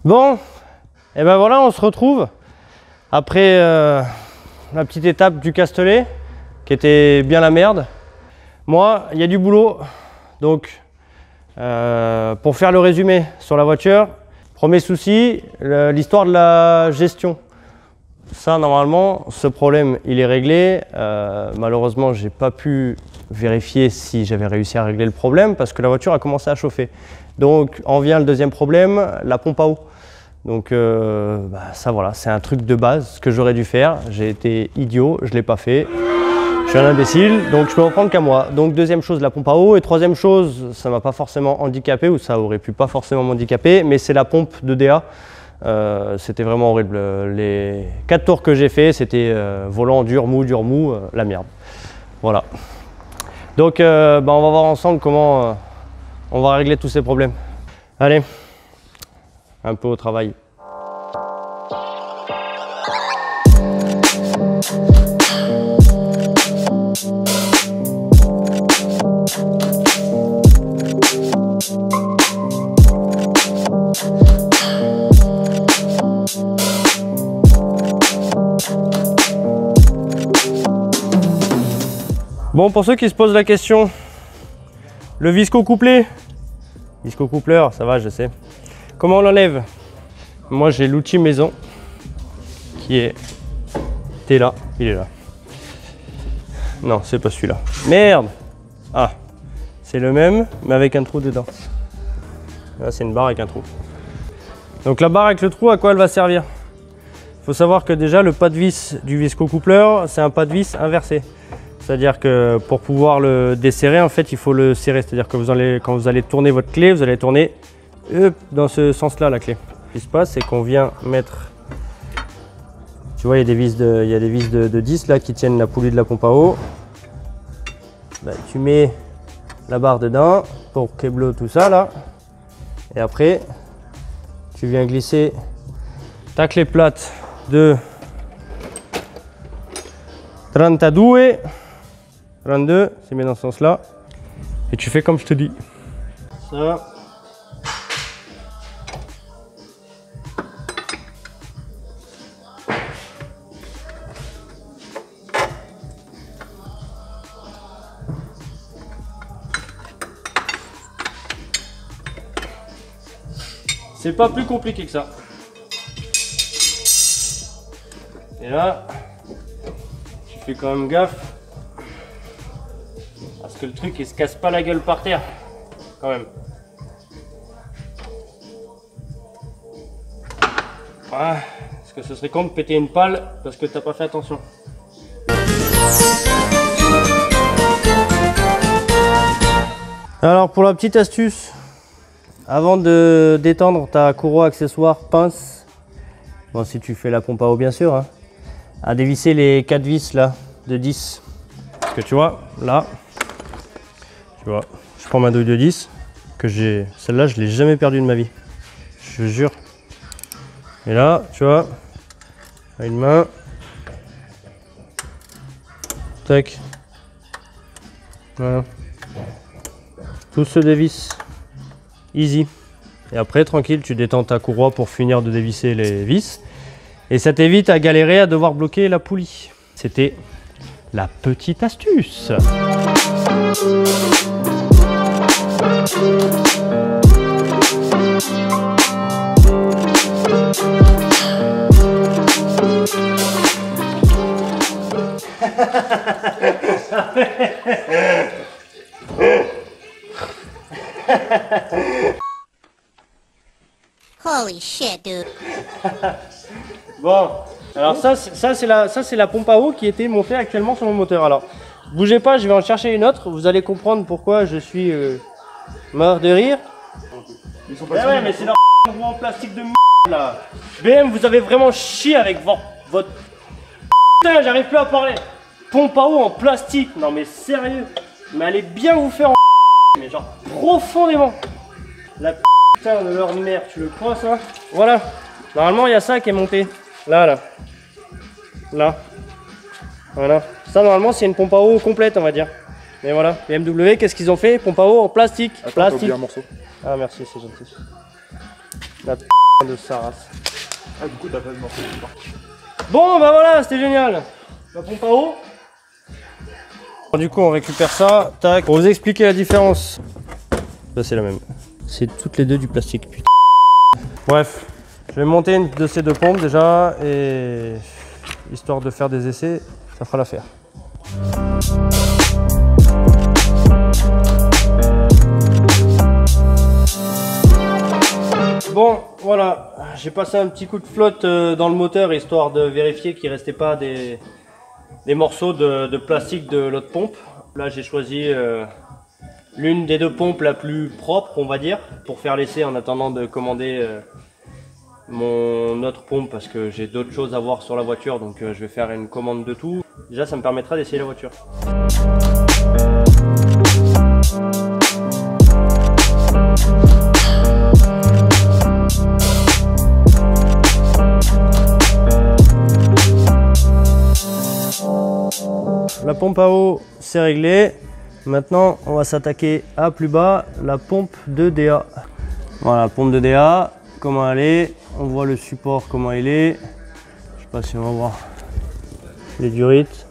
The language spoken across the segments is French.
Bon, et ben voilà, on se retrouve après la petite étape du Castellet qui était bien la merde. Moi, il y a du boulot, donc pour faire le résumé sur la voiture, premier souci, l'histoire de la gestion. Ça, normalement, ce problème, il est réglé. Malheureusement, j'ai pas pu vérifier si j'avais réussi à régler le problème parce que la voiture a commencé à chauffer. Donc, en vient le deuxième problème, la pompe à eau. Donc, ça, voilà, c'est un truc de base que j'aurais dû faire. J'ai été idiot, je l'ai pas fait. Je suis un imbécile, donc je peux en prendre qu'à moi. Donc, deuxième chose, la pompe à eau. Et troisième chose, ça m'a pas forcément handicapé, ou ça aurait pu pas forcément m'handicaper, mais c'est la pompe de DA. C'était vraiment horrible. Les 4 tours que j'ai fait, c'était volant dur mou, la merde. Voilà. Donc on va voir ensemble comment on va régler tous ces problèmes. Allez, un peu au travail. Bon, pour ceux qui se posent la question, le visco-couplé, visco-coupleur, ça va, je sais. Comment on l'enlève? Moi, j'ai l'outil maison qui est là, il est là. Non, c'est pas celui-là. Merde! Ah, c'est le même, mais avec un trou dedans. Là, c'est une barre avec un trou. Donc la barre avec le trou, à quoi elle va servir? Il faut savoir que déjà, le pas de vis du visco-coupleur, c'est un pas de vis inversé. C'est-à-dire que pour pouvoir le desserrer, en fait, il faut le serrer. C'est-à-dire que quand vous allez tourner votre clé, vous allez tourner dans ce sens-là, la clé. Ce qui se passe, c'est qu'on vient mettre... Tu vois, il y a des vis de 10 là qui tiennent la poulie de la pompe à eau. Ben, tu mets la barre dedans pour câbler tout ça, là. Et après, tu viens glisser ta clé plate de 32. 32, c'est bien dans ce sens-là. Et tu fais comme je te dis. Ça. C'est pas plus compliqué que ça. Et là, tu fais quand même gaffe. Parce que le truc il se casse pas la gueule par terre quand même. Voilà. Parce que ce serait con de péter une pale parce que t'as pas fait attention. Alors pour la petite astuce, avant de détendre ta courroie accessoire pince, bon si tu fais la pompe à eau bien sûr, hein, à dévisser les 4 vis là de 10. Parce que tu vois là. Tu vois, je prends ma douille de 10, que j'ai. Celle-là, je ne l'ai jamais perdue de ma vie. Je jure. Et là, tu vois, à une main. Tac. Voilà. Tout se dévisse. Easy. Et après, tranquille, tu détends ta courroie pour finir de dévisser les vis. Et ça t'évite à galérer à devoir bloquer la poulie. C'était la petite astuce. Holy shit, dude. Bon, alors ça c'est la pompe à eau qui était montée actuellement sur mon moteur. Alors, bougez pas, je vais en chercher une autre. Vous allez comprendre pourquoi je suis mort de rire. Ils sont pas Ouais, mais c'est leur roue en plastique de là. BM, vous avez vraiment chié avec votre... Putain, j'arrive plus à parler. Pompe à eau en plastique. Non mais sérieux. Mais allez bien vous faire en... Mais genre profondément. La putain de leur mère, tu le crois ça? Voilà. Normalement, il y a ça qui est monté. Là. Voilà. Ça, normalement, c'est une pompe à eau complète, on va dire. Mais voilà. BMW, qu'est-ce qu'ils ont fait? Pompe à eau en plastique. Attends, t'as oublié un morceau. Ah, merci, c'est gentil. La p de sa race. Ah, du coup, t'as pas de morceau. Bon, bah voilà, c'était génial. La pompe à eau. Du coup, on récupère ça. Tac. Pour vous expliquer la différence. Ça, c'est la même. C'est toutes les deux du plastique, putain. Bref, je vais monter une de ces deux pompes déjà. Et histoire de faire des essais, ça fera l'affaire. Bon, voilà, j'ai passé un petit coup de flotte dans le moteur histoire de vérifier qu'il ne restait pas des morceaux de plastique de l'autre pompe. Là, j'ai choisi l'une des deux pompes la plus propre, on va dire, pour faire l'essai en attendant de commander mon autre pompe parce que j'ai d'autres choses à voir sur la voiture, donc je vais faire une commande de tout. Déjà, ça me permettra d'essayer la voiture. La pompe à eau, c'est réglé. Maintenant, on va s'attaquer à plus bas, la pompe de DA. Voilà, la pompe de DA, comment elle est. On voit le support, comment il est. Je sais pas si on va voir les durites.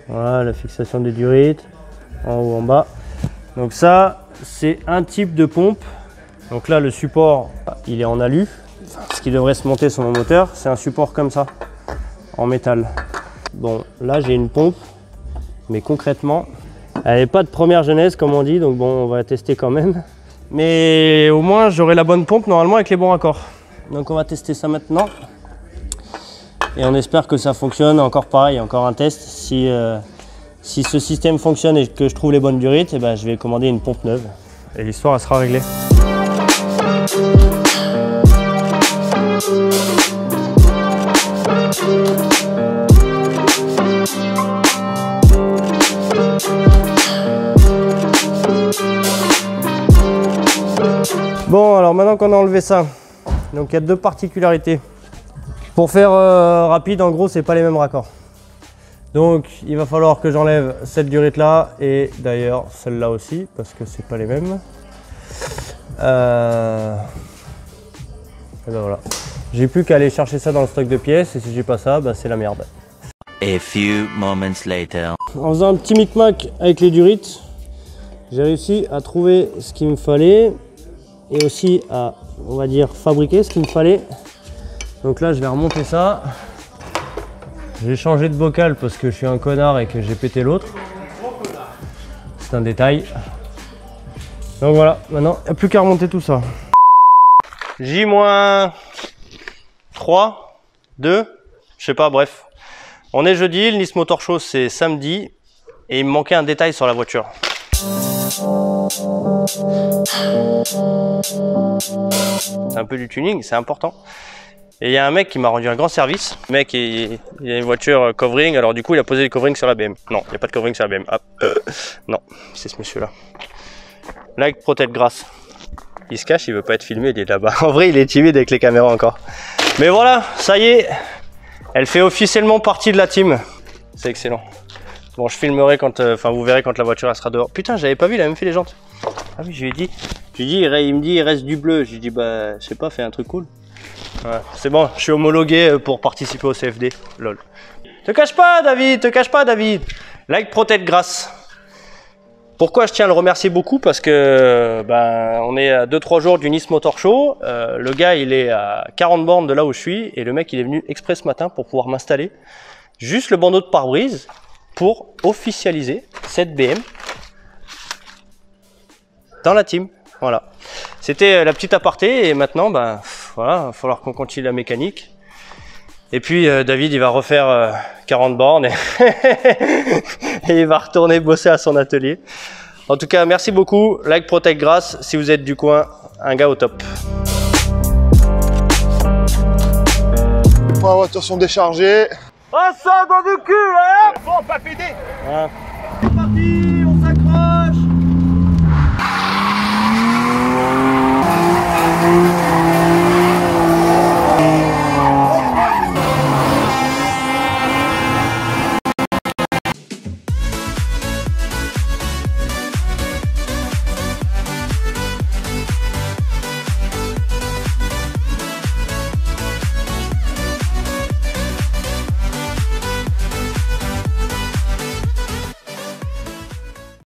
Voilà, la fixation des durites, en haut, en bas. Donc ça, c'est un type de pompe. Donc là, le support, il est en alu. Ce qui devrait se monter sur mon moteur, c'est un support comme ça, en métal. Bon, là, j'ai une pompe. Mais concrètement, elle n'est pas de première genèse comme on dit, donc bon, on va la tester quand même. Mais au moins, j'aurai la bonne pompe normalement avec les bons raccords. Donc on va tester ça maintenant. Et on espère que ça fonctionne. Encore pareil, encore un test. Si ce système fonctionne et que je trouve les bonnes durites, eh ben, je vais commander une pompe neuve. Et l'histoire, elle sera réglée. Bon, alors maintenant qu'on a enlevé ça, donc il y a deux particularités. Pour faire rapide, en gros, c'est pas les mêmes raccords. Donc il va falloir que j'enlève cette durite là et d'ailleurs celle-là aussi parce que c'est pas les mêmes. Et ben voilà. J'ai plus qu'à aller chercher ça dans le stock de pièces et si j'ai pas ça, bah, c'est la merde. A few moments later. En faisant un petit micmac avec les durites, j'ai réussi à trouver ce qu'il me fallait et aussi à, on va dire, fabriquer ce qu'il me fallait. Donc là, je vais remonter ça. J'ai changé de bocal parce que je suis un connard et que j'ai pété l'autre. C'est un détail. Donc voilà, maintenant, il n'y a plus qu'à remonter tout ça. J-3, 2, je sais pas, bref. On est jeudi, le Nice Motor Show c'est samedi et il me manquait un détail sur la voiture. Un peu du tuning, c'est important. Et il y a un mec qui m'a rendu un grand service. Le mec, il a une voiture covering, alors du coup il a posé le covering sur la BM. Non, il n'y a pas de covering sur la BM. Ah, non, c'est ce monsieur-là. Like Protect Grass. Il se cache, il veut pas être filmé, il est là-bas. En vrai, il est timide avec les caméras encore. Mais voilà, ça y est, elle fait officiellement partie de la team. C'est excellent. Bon, je filmerai quand, enfin, vous verrez quand la voiture elle sera dehors. Putain, j'avais pas vu, il a même fait les jantes. Ah oui, je lui ai dit, il me dit, il reste du bleu. Je lui ai dit, bah, je sais pas, fais un truc cool. Ouais, c'est bon, je suis homologué pour participer au CFD. Lol. Te cache pas, David, te cache pas, David. Like Protect Grass. Pourquoi je tiens à le remercier beaucoup? Parce que ben, on est à 2-3 jours du Nice Motor Show. Le gars, il est à 40 bornes de là où je suis. Et le mec, il est venu exprès ce matin pour pouvoir m'installer juste le bandeau de pare-brise pour officialiser cette BM dans la team. Voilà. C'était la petite aparté. Et maintenant, ben, voilà, il va falloir qu'on continue la mécanique. Et puis David, il va refaire 40 bornes et, et il va retourner bosser à son atelier. En tout cas, merci beaucoup. Like Protect Grass, si vous êtes du coin, un gars au top. Les points à voiture sont déchargés. Ah ça dans le cul, hein. Bon, pas pédé. Voilà. C'est parti, on s'accroche.